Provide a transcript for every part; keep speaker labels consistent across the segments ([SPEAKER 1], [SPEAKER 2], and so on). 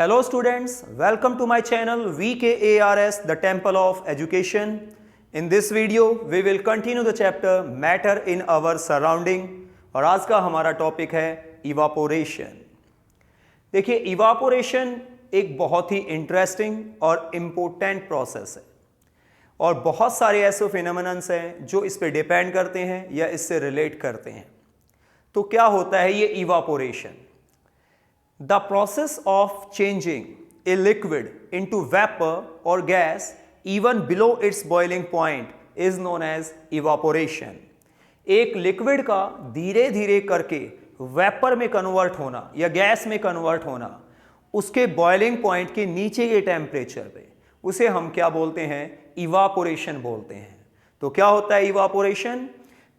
[SPEAKER 1] Hello students, welcome to my channel VKARS, the Temple of Education. In this video, we will continue the chapter Matter in Our Surrounding और आज का हमारा topic है evaporation. देखिए, evaporation एक बहुत ही interesting और इम्पोर्टेंट प्रोसेस है और बहुत सारे ऐसे फिनोमेनन्स हैं जो इस पे डिपेंड करते हैं या इससे रिलेट करते हैं। तो क्या होता है ये evaporation? The process of changing a liquid into vapor or gas even below its boiling point is known as evaporation. एक लिक्विड का धीरे धीरे करके वेपर में कन्वर्ट होना या गैस में कन्वर्ट होना, उसके बॉइलिंग पॉइंट के नीचे के टेम्परेचर पे, उसे हम क्या बोलते हैं? इवापोरेशन बोलते हैं। तो क्या होता है evaporation?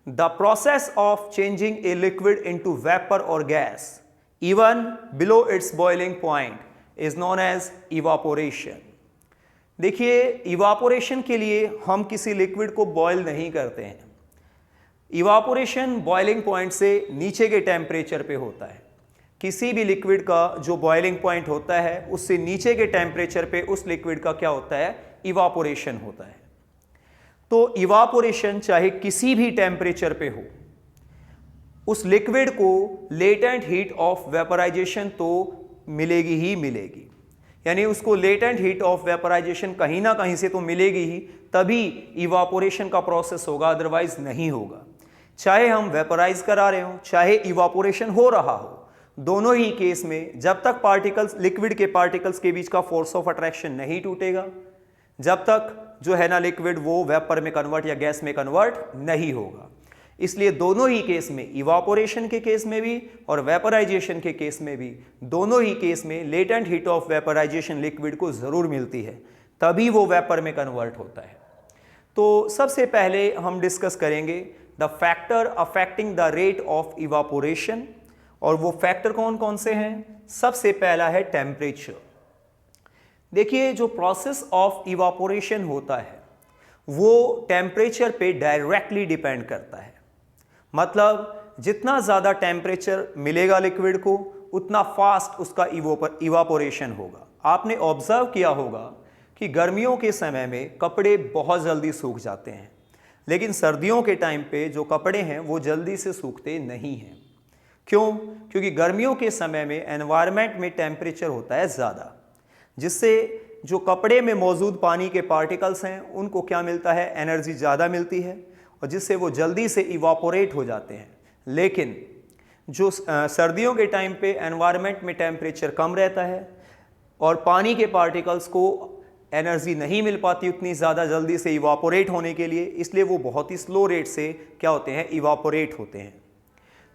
[SPEAKER 1] The process of changing a liquid into vapour और gas even below its boiling point is known as evaporation. देखिए, इवापोरेशन के लिए हम किसी लिक्विड को बॉयल नहीं करते हैं। इवापोरेशन बॉइलिंग पॉइंट से नीचे के टेम्परेचर पे होता है। किसी भी लिक्विड का जो बॉइलिंग पॉइंट होता है उससे नीचे के टेम्परेचर पे उस लिक्विड का क्या होता है? इवापोरेशन होता है। तो इवापोरेशन चाहे किसी भी टेम्परेचर पे हो, उस लिक्विड को लेटेंट हीट ऑफ वेपराइजेशन तो मिलेगी ही मिलेगी, यानी उसको लेटेंट हीट ऑफ वेपराइजेशन कहीं ना कहीं से तो मिलेगी ही, तभी इवापोरेशन का प्रोसेस होगा, अदरवाइज नहीं होगा। चाहे हम वेपराइज करा रहे हो, चाहे इवापोरेशन हो रहा हो, दोनों ही केस में जब तक पार्टिकल्स, लिक्विड के पार्टिकल्स के बीच का फोर्स ऑफ अट्रैक्शन नहीं टूटेगा, जब तक जो है ना लिक्विड वो वेपर में कन्वर्ट या गैस में कन्वर्ट नहीं होगा। इसलिए दोनों ही केस में, इवापोरेशन के केस में भी और वेपराइजेशन के केस में भी, दोनों ही केस में latent heat of vaporisation liquid को जरूर मिलती है, तभी वो वेपर में कन्वर्ट होता है। तो सबसे पहले हम डिस्कस करेंगे the factor affecting the rate of evaporation, और वो फैक्टर कौन कौन से हैं? सबसे पहला है टेम्परेचर। देखिए, जो प्रोसेस ऑफ इवापोरेशन होता है वो टेम्परेचर पे डायरेक्टली डिपेंड करता है। मतलब जितना ज़्यादा टेम्परेचर मिलेगा लिक्विड को, उतना फास्ट उसका इवापोरेशन होगा। आपने ऑब्जर्व किया होगा कि गर्मियों के समय में कपड़े बहुत जल्दी सूख जाते हैं, लेकिन सर्दियों के टाइम पे जो कपड़े हैं वो जल्दी से सूखते नहीं हैं। क्यों? क्योंकि गर्मियों के समय में एनवायरनमेंट में टेम्परेचर होता है ज़्यादा, जिससे जो कपड़े में मौजूद पानी के पार्टिकल्स हैं उनको क्या मिलता है? एनर्जी ज़्यादा मिलती है, और जिससे वो जल्दी से इवापोरेट हो जाते हैं। लेकिन जो सर्दियों के टाइम पे एनवायरनमेंट में टेम्परेचर कम रहता है और पानी के पार्टिकल्स को एनर्जी नहीं मिल पाती उतनी ज़्यादा जल्दी से इवापोरेट होने के लिए, इसलिए वो बहुत ही स्लो रेट से क्या होते हैं? इवापोरेट होते हैं।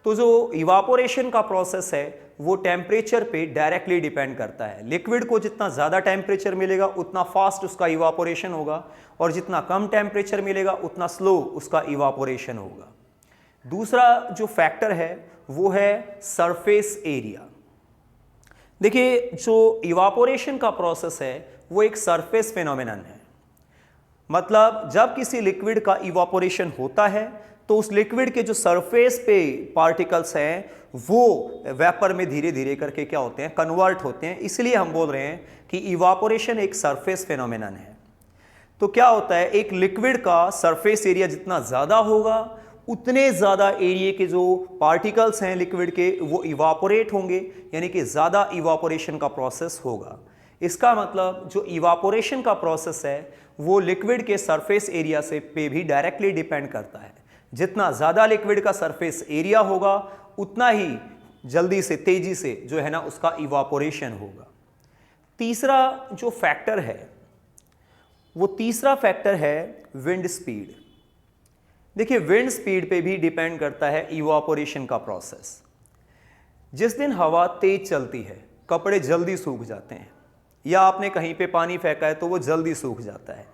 [SPEAKER 1] तो जो इवापोरेशन का प्रोसेस है वो टेम्परेचर पे डायरेक्टली डिपेंड करता है। लिक्विड को जितना ज़्यादा टेम्परेचर मिलेगा उतना फास्ट उसका इवापोरेशन होगा, और जितना कम टेम्परेचर मिलेगा उतना स्लो उसका इवापोरेशन होगा। दूसरा जो फैक्टर है वो है सरफेस एरिया। देखिए, जो इवापोरेशन का प्रोसेस है वो एक सरफेस फिनोमेनन है। मतलब जब किसी लिक्विड का इवापोरेशन होता है तो उस लिक्विड के जो सरफेस पे पार्टिकल्स हैं वो वेपर में धीरे धीरे करके क्या होते हैं? कन्वर्ट होते हैं। इसलिए हम बोल रहे हैं कि इवापोरेशन एक सरफेस फिनोमेनन है। तो क्या होता है? एक लिक्विड का सरफेस एरिया जितना ज़्यादा होगा, उतने ज़्यादा एरिया के जो पार्टिकल्स हैं लिक्विड के वो इवापोरेट होंगे, यानी कि ज़्यादा इवापोरेशन का प्रोसेस होगा। इसका मतलब जो इवापोरेशन का प्रोसेस है वो लिक्विड के सरफेस एरिया से पे भी डायरेक्टली डिपेंड करता है। जितना ज़्यादा लिक्विड का सरफेस एरिया होगा उतना ही जल्दी से, तेजी से जो है ना उसका इवापोरेशन होगा। तीसरा जो फैक्टर है वो तीसरा फैक्टर है विंड स्पीड। देखिए, विंड स्पीड पे भी डिपेंड करता है इवापोरेशन का प्रोसेस। जिस दिन हवा तेज चलती है कपड़े जल्दी सूख जाते हैं, या आपने कहीं पे पानी फेंका है तो वो जल्दी सूख जाता है।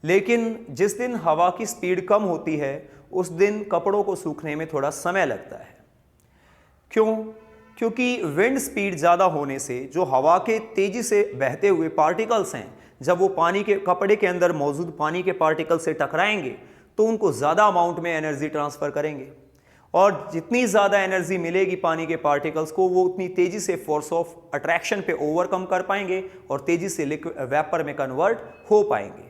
[SPEAKER 1] लेकिन जिस दिन हवा की स्पीड कम होती है उस दिन कपड़ों को सूखने में थोड़ा समय लगता है। क्यों? क्योंकि विंड स्पीड ज़्यादा होने से जो हवा के तेज़ी से बहते हुए पार्टिकल्स हैं, जब वो पानी के कपड़े के अंदर मौजूद पानी के पार्टिकल से टकराएंगे तो उनको ज़्यादा अमाउंट में एनर्जी ट्रांसफ़र करेंगे, और जितनी ज़्यादा एनर्जी मिलेगी पानी के पार्टिकल्स को, वो उतनी तेज़ी से फोर्स ऑफ अट्रैक्शन पे ओवरकम कर पाएंगे और तेज़ी से वेपर में कन्वर्ट हो पाएंगे।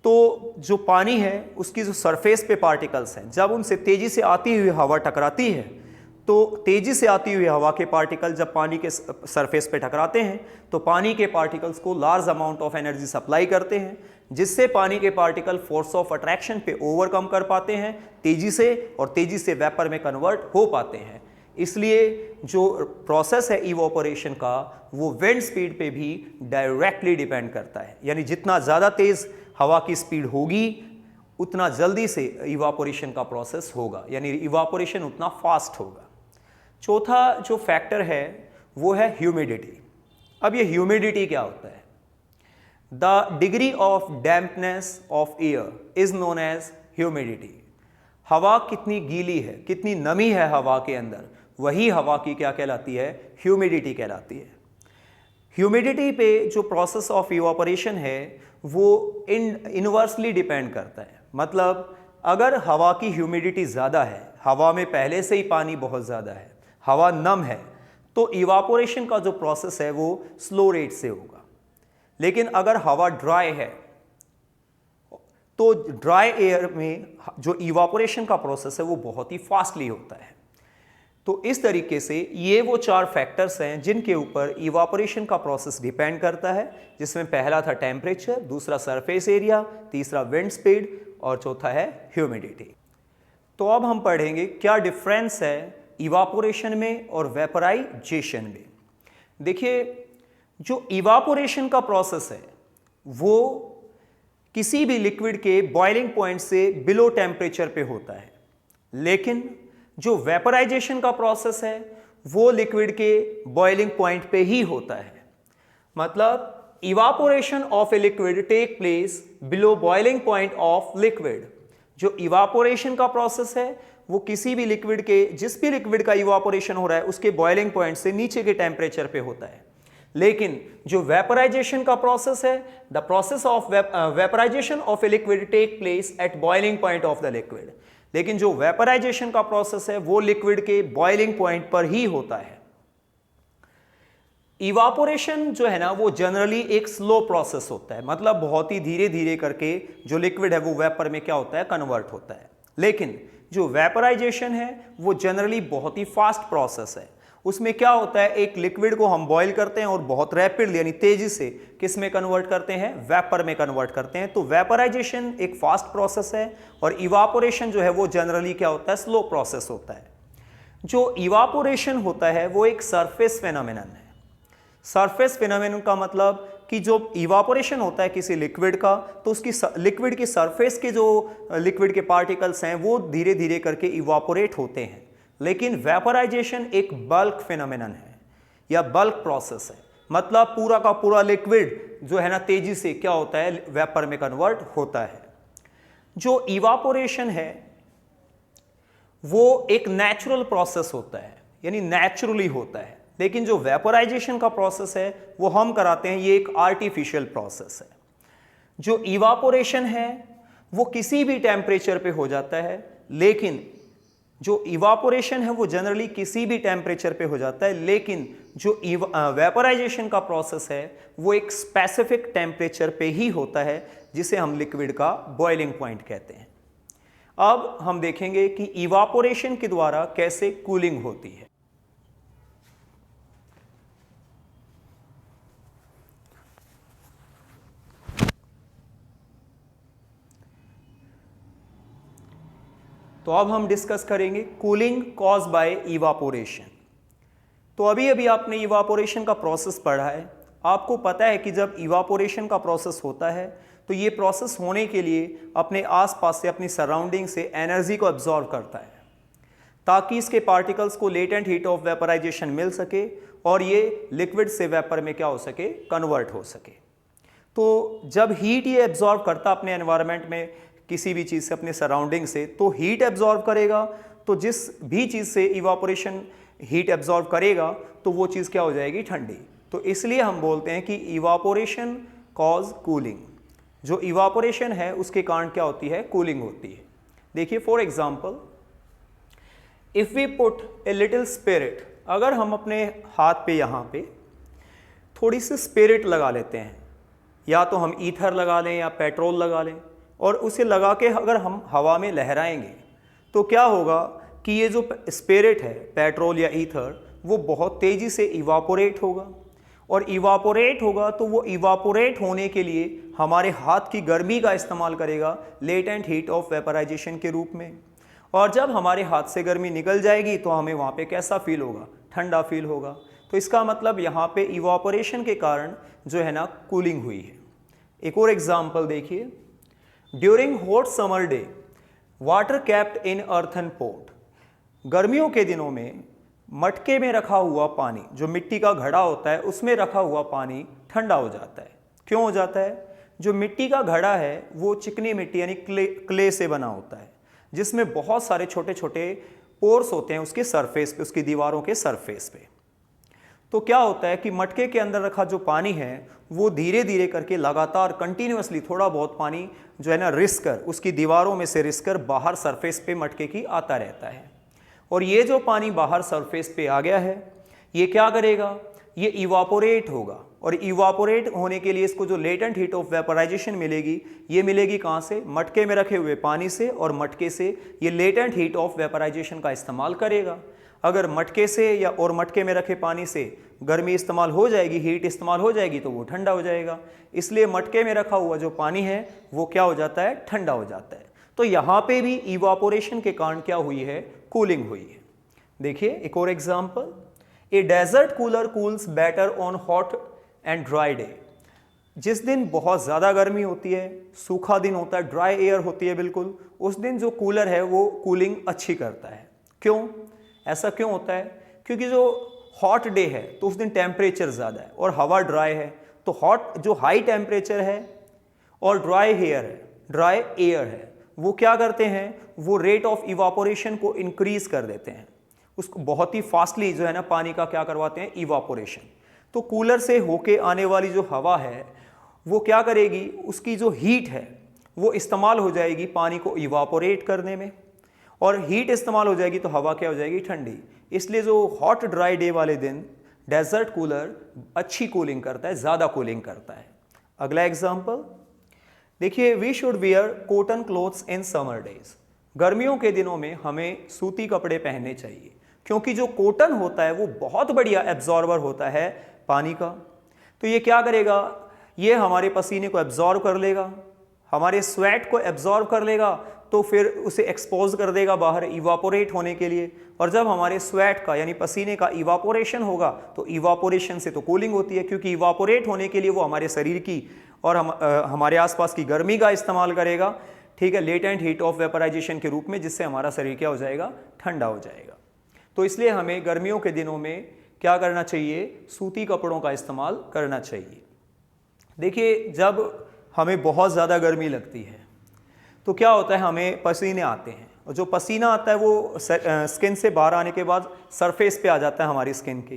[SPEAKER 1] तो जो पानी है उसकी जो सरफेस पे पार्टिकल्स हैं, जब उनसे तेज़ी से आती हुई हवा टकराती है, तो तेज़ी से आती हुई हवा के पार्टिकल जब पानी के सरफेस पे टकराते हैं तो पानी के पार्टिकल्स को large amount of energy supply करते हैं, जिससे पानी के पार्टिकल फोर्स ऑफ अट्रैक्शन पे ओवरकम कर पाते हैं तेज़ी से, और तेज़ी से वेपर में कन्वर्ट हो पाते हैं। इसलिए जो प्रोसेस है इवोपोरेशन का, वो विंड स्पीड पे भी डायरेक्टली डिपेंड करता है। यानी जितना ज़्यादा तेज़ हवा की स्पीड होगी उतना जल्दी से इवापोरेशन का प्रोसेस होगा, यानी इवापोरेशन उतना फास्ट होगा। चौथा जो फैक्टर है वो है ह्यूमिडिटी। अब ये ह्यूमिडिटी क्या होता है? The degree of dampness of air is known as humidity. हवा कितनी गीली है, कितनी नमी है हवा के अंदर, वही हवा की क्या कहलाती है? ह्यूमिडिटी कहलाती है। ह्यूमिडिटी पे जो प्रोसेस ऑफ इवापोरेशन है वो इनवर्सली डिपेंड करता है। मतलब अगर हवा की ह्यूमिडिटी ज़्यादा है, हवा में पहले से ही पानी बहुत ज़्यादा है, हवा नम है, तो इवापोरेशन का जो प्रोसेस है वो स्लो रेट से होगा। लेकिन अगर हवा ड्राई है तो ड्राई एयर में जो इवापोरेशन का प्रोसेस है वो बहुत ही फास्टली होता है। तो इस तरीके से ये वो चार फैक्टर्स हैं जिनके ऊपर इवापोरेशन का प्रोसेस डिपेंड करता है, जिसमें पहला था टेम्परेचर, दूसरा सरफेस एरिया, तीसरा विंड स्पीड और चौथा है ह्यूमिडिटी। तो अब हम पढ़ेंगे क्या डिफरेंस है इवापोरेशन में और वेपराइजेशन में। देखिए, जो इवापोरेशन का प्रोसेस है वो किसी भी लिक्विड के बॉइलिंग पॉइंट से बिलो टेम्परेचर पे होता है, लेकिन जो वेपराइजेशन का प्रोसेस है वो लिक्विड के बॉइलिंग पॉइंट पे ही होता है। मतलब evaporation of a liquid take place below boiling point of liquid. जो इवापोरेशन का प्रोसेस है वो किसी भी लिक्विड के, जिस भी लिक्विड का इवापोरेशन हो रहा है उसके बॉइलिंग पॉइंट से नीचे के टेम्परेचर पे होता है। लेकिन जो वेपराइजेशन का प्रोसेस है, the process of vaporisation of a liquid take place at boiling point of the liquid. लेकिन जो वेपराइजेशन का प्रोसेस है वो लिक्विड के बॉइलिंग पॉइंट पर ही होता है। इवापोरेशन जो है ना वो जनरली एक स्लो प्रोसेस होता है, मतलब बहुत ही धीरे धीरे करके जो लिक्विड है वो वेपर में क्या होता है? कन्वर्ट होता है। लेकिन जो वेपराइजेशन है वो जनरली बहुत ही फास्ट प्रोसेस है। उसमें क्या होता है, एक लिक्विड को हम बॉईल करते हैं और बहुत रैपिडली यानी तेजी से किस में कन्वर्ट करते हैं? वेपर में कन्वर्ट करते हैं। तो वेपराइजेशन एक फास्ट प्रोसेस है और इवापोरेशन जो है वो जनरली क्या होता है? स्लो प्रोसेस होता है। जो इवापोरेशन होता है वो एक सरफेस फेनोमेनन है। सरफेस फेनोमेनन का मतलब कि जो इवापोरेशन होता है किसी लिक्विड का, तो उसकी लिक्विड की सरफेस के जो लिक्विड के पार्टिकल्स हैं वो धीरे धीरे करके इवापोरेट होते हैं। लेकिन वेपराइजेशन एक बल्क फेनोमेनन है या बल्क प्रोसेस है। मतलब पूरा का पूरा लिक्विड जो है ना तेजी से क्या होता है? वेपर में कन्वर्ट होता है। जो इवापोरेशन है वो एक नेचुरल प्रोसेस होता है, यानी नेचुरली होता है। लेकिन जो वेपराइजेशन का प्रोसेस है वो हम कराते हैं, ये एक आर्टिफिशियल प्रोसेस है। जो इवापोरेशन है वो किसी भी टेम्परेचर पे हो जाता है, लेकिन जो इवापोरेशन है वो जनरली किसी भी टेम्परेचर पे हो जाता है, लेकिन जो वेपराइजेशन का प्रोसेस है वो एक स्पेसिफिक टेम्परेचर पे ही होता है, जिसे हम लिक्विड का बॉइलिंग पॉइंट कहते हैं। अब हम देखेंगे कि इवापोरेशन के द्वारा कैसे कूलिंग होती है। तो अब हम डिस्कस करेंगे कूलिंग कॉज बाय इवापोरेशन। तो अभी अभी आपने इवापोरेशन का प्रोसेस पढ़ा है। आपको पता है कि जब इवापोरेशन का प्रोसेस होता है तो ये प्रोसेस होने के लिए अपने आसपास से, अपनी सराउंडिंग से एनर्जी को एब्जॉर्ब करता है, ताकि इसके पार्टिकल्स को लेटेंट हीट ऑफ वेपराइजेशन मिल सके और ये लिक्विड से वेपर में क्या हो सके? कन्वर्ट हो सके। तो जब हीट ये एब्जॉर्ब करता अपने एनवायरनमेंट में किसी भी चीज़ से, अपने सराउंडिंग से, तो हीट एब्जॉर्ब करेगा। तो जिस भी चीज़ से इवापोरेशन हीट एब्जॉर्ब करेगा तो वो चीज़ क्या हो जाएगी? ठंडी। तो इसलिए हम बोलते हैं कि इवापोरेशन कॉज कूलिंग। जो इवापोरेशन है उसके कारण क्या होती है? कूलिंग होती है। देखिए, for example if we put a little spirit, अगर हम अपने हाथ पे यहाँ पे थोड़ी सी स्पिरिट लगा लेते हैं, या तो हम ईथर लगा लें या पेट्रोल लगा लें, और उसे लगा के अगर हम हवा में लहराएंगे तो क्या होगा कि ये जो स्पिरिट है, पेट्रोल या ईथर, वो बहुत तेज़ी से इवापोरेट होगा, और इवापोरेट होगा तो वो इवापोरेट होने के लिए हमारे हाथ की गर्मी का इस्तेमाल करेगा लेटेंट हीट ऑफ वेपराइजेशन के रूप में। और जब हमारे हाथ से गर्मी निकल जाएगी तो हमें वहाँ पे कैसा फील होगा? ठंडा फील होगा। तो इसका मतलब यहाँ पे इवापोरेशन के कारण जो है ना कूलिंग हुई है। एक और एग्जाम्पल देखिए, during hot summer day water kept in earthen pot, गर्मियों के दिनों में मटके में रखा हुआ पानी, जो मिट्टी का घड़ा होता है उसमें रखा हुआ पानी ठंडा हो जाता है। क्यों हो जाता है? जो मिट्टी का घड़ा है वो चिकनी मिट्टी यानी क्ले से बना होता है, जिसमें बहुत सारे छोटे छोटे पोर्स होते हैं उसके सरफेस पे, उसकी दीवारों के सरफेस पे। तो क्या होता है कि मटके के अंदर रखा जो पानी है वो धीरे धीरे करके लगातार कंटिन्यूअसली थोड़ा बहुत पानी जो है ना रिस कर, उसकी दीवारों में से रिस कर बाहर सरफेस पे मटके की आता रहता है। और ये जो पानी बाहर सरफेस पे आ गया है ये क्या करेगा? ये इवापोरेट होगा, और इवापोरेट होने के लिए इसको जो लेटेंट हीट ऑफ वेपराइजेशन मिलेगी, ये मिलेगी कहाँ से? मटके में रखे हुए पानी से, और मटके से ये लेटेंट हीट ऑफ वेपराइजेशन का इस्तेमाल करेगा। अगर मटके से या और मटके में रखे पानी से गर्मी इस्तेमाल हो जाएगी, हीट इस्तेमाल हो जाएगी, तो वो ठंडा हो जाएगा। इसलिए मटके में रखा हुआ जो पानी है वो क्या हो जाता है? ठंडा हो जाता है। तो यहाँ पे भी इवापोरेशन के कारण क्या हुई है? कूलिंग हुई है। देखिए एक और example, a desert cooler cools better on hot and dry day. जिस दिन बहुत ज़्यादा गर्मी होती है, सूखा दिन होता है, ड्राई एयर होती है बिल्कुल, उस दिन जो कूलर है वो कूलिंग अच्छी करता है। क्यों? ऐसा क्यों होता है? क्योंकि जो हॉट डे है तो उस दिन टेम्परेचर ज़्यादा है और हवा ड्राई है, तो हॉट जो हाई टेम्परेचर है और ड्राई एयर है वो क्या करते हैं? वो रेट ऑफ इवापोरेशन को इंक्रीज कर देते हैं, उसको बहुत ही फास्टली जो है ना पानी का क्या करवाते हैं? इवापोरेशन। तो कूलर से होके आने वाली जो हवा है वो क्या करेगी? उसकी जो हीट है वो इस्तेमाल हो जाएगी पानी को इवापोरेट करने में, और हीट इस्तेमाल हो जाएगी तो हवा क्या हो जाएगी? ठंडी। इसलिए जो हॉट ड्राई डे वाले दिन डेजर्ट कूलर अच्छी कूलिंग करता है, ज़्यादा कूलिंग करता है। अगला एग्जाम्पल देखिए, we should wear cotton clothes in summer days. गर्मियों के दिनों में हमें सूती कपड़े पहनने चाहिए, क्योंकि जो कॉटन होता है वो बहुत बढ़िया एब्जॉर्बर होता है पानी का। तो ये क्या करेगा? ये हमारे पसीने को एब्जॉर्ब कर लेगा, हमारे स्वेट को एब्जॉर्ब कर लेगा, तो फिर उसे एक्सपोज कर देगा बाहर इवापोरेट होने के लिए। और जब हमारे स्वेट का यानी पसीने का इवापोरेशन होगा तो इवापोरेशन से तो कूलिंग होती है, क्योंकि इवापोरेट होने के लिए वो हमारे शरीर की और हमारे आसपास की गर्मी का इस्तेमाल करेगा, ठीक है, लेटेंट हीट ऑफ वेपराइजेशन के रूप में, जिससे हमारा शरीर क्या हो जाएगा? ठंडा हो जाएगा। तो इसलिए हमें गर्मियों के दिनों में क्या करना चाहिए? सूती कपड़ों का इस्तेमाल करना चाहिए। देखिए जब हमें बहुत ज़्यादा गर्मी लगती है तो क्या होता है? हमें पसीने आते हैं, और जो पसीना आता है वो स्किन से बाहर आने के बाद सरफेस पे आ जाता है हमारी स्किन की,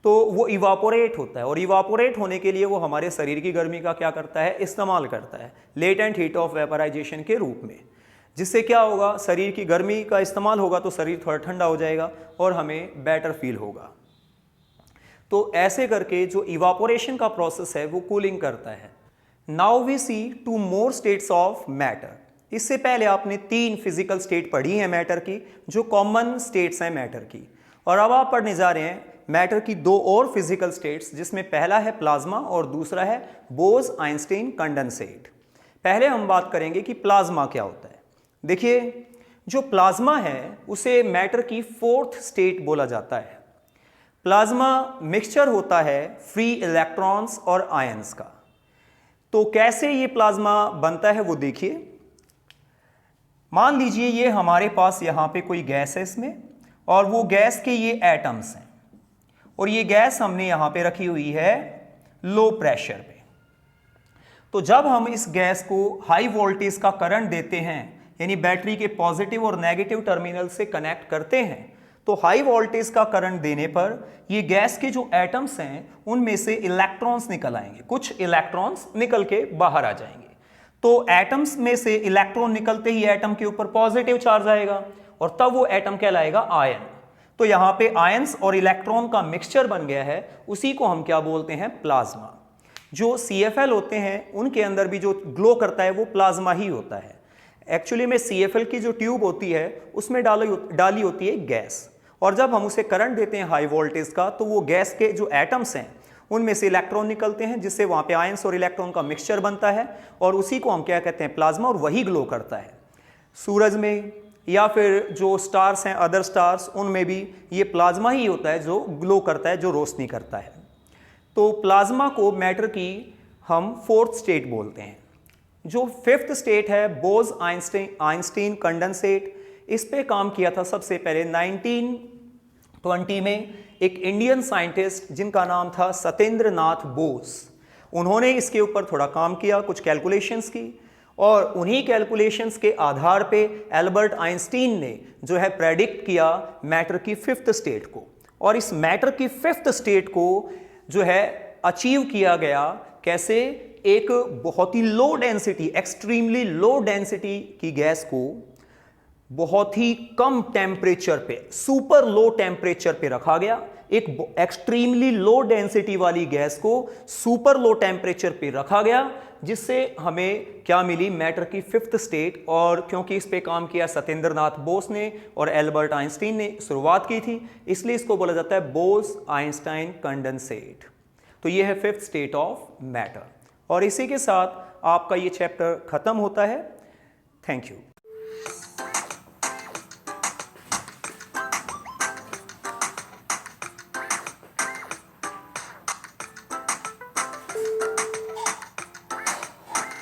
[SPEAKER 1] तो वो इवापोरेट होता है, और इवापोरेट होने के लिए वो हमारे शरीर की गर्मी का क्या करता है? इस्तेमाल करता है लेटेंट हीट ऑफ वेपराइजेशन के रूप में, जिससे क्या होगा? शरीर की गर्मी का इस्तेमाल होगा तो शरीर थोड़ा ठंडा हो जाएगा और हमें बेटर फील होगा। तो ऐसे करके जो इवापोरेशन का प्रोसेस है वो कूलिंग करता है। Now we see two more states of matter. इससे पहले आपने 3 फिजिकल स्टेट पढ़ी है मैटर की, जो कॉमन स्टेट्स हैं मैटर की, और अब आप पढ़ने जा रहे हैं मैटर की 2 और फिजिकल स्टेट्स, जिसमें पहला है प्लाज्मा और दूसरा है बोस-आइंस्टीन कंडेंसेट। पहले हम बात करेंगे कि प्लाज्मा क्या होता है। देखिए जो प्लाज्मा है उसे मैटर की 4th स्टेट बोला जाता है। प्लाज्मा मिक्सचर होता है फ्री इलेक्ट्रॉन्स और आयंस का। तो कैसे ये प्लाज्मा बनता है वो देखिए। मान लीजिए ये हमारे पास यहाँ पे कोई गैस है इसमें, और वो गैस के ये एटम्स हैं, और ये गैस हमने यहाँ पे रखी हुई है लो प्रेशर पे। तो जब हम इस गैस को हाई वोल्टेज का करंट देते हैं, यानी बैटरी के पॉजिटिव और नेगेटिव टर्मिनल से कनेक्ट करते हैं, तो हाई वोल्टेज का करंट देने पर ये गैस के जो एटम्स हैं उनमें से इलेक्ट्रॉन्स निकल आएंगे, कुछ इलेक्ट्रॉन्स निकल के बाहर आ जाएंगे। तो एटम्स में से इलेक्ट्रॉन निकलते ही एटम के ऊपर पॉजिटिव चार्ज आएगा, और तब वो एटम कहलाएगा आयन। तो यहां पे आयंस और इलेक्ट्रॉन का मिक्सचर बन गया है, उसी को हम क्या बोलते हैं, प्लाज्मा। जो CFL होते हैं उनके अंदर भी जो ग्लो करता है वो प्लाज्मा ही होता है। एक्चुअली में CFL की जो ट्यूब होती है उसमें डाली होती है गैस, और जब हम उसे करंट देते हैं हाई वोल्टेज का, तो वो गैस के जो एटम्स हैं उनमें से इलेक्ट्रॉन निकलते हैं, जिससे वहाँ पे आयंस और इलेक्ट्रॉन का मिक्सचर बनता है, और उसी को हम क्या कहते हैं, प्लाज्मा, और वही ग्लो करता है। सूरज में या फिर जो स्टार्स हैं, अदर स्टार्स, उनमें भी ये प्लाज्मा ही होता है जो ग्लो करता है, जो रोशनी करता है। तो प्लाज्मा को मैटर की हम फोर्थ स्टेट बोलते हैं। जो फिफ्थ स्टेट है, बोज आइंस्टीन कंडेंसेट, इस पे काम किया था सबसे पहले 1920 में एक इंडियन साइंटिस्ट जिनका नाम था सत्येंद्र नाथ बोस। उन्होंने इसके ऊपर थोड़ा काम किया, कुछ कैलकुलेशंस की, और उन्हीं कैलकुलेशंस के आधार पे एल्बर्ट आइंस्टीन ने जो है प्रेडिक्ट किया मैटर की फिफ्थ स्टेट को। और इस मैटर की फिफ्थ स्टेट को जो है अचीव किया गया कैसे, एक बहुत ही low density, extremely low density की गैस को बहुत ही कम टेम्परेचर पे, सुपर लो टेम्परेचर पे रखा गया। एक एक्सट्रीमली लो डेंसिटी वाली गैस को सुपर लो टेम्परेचर पे रखा गया, जिससे हमें क्या मिली, मैटर की फिफ्थ स्टेट। और क्योंकि इस पे काम किया सत्येंद्र नाथ बोस ने और एल्बर्ट आइंस्टीन ने शुरुआत की थी, इसलिए इसको बोला जाता है बोस आइंस्टाइन कंडेंसेट। तो ये है फिफ्थ स्टेट ऑफ मैटर। और इसी के साथ आपका ये चैप्टर खत्म होता है। Thank you.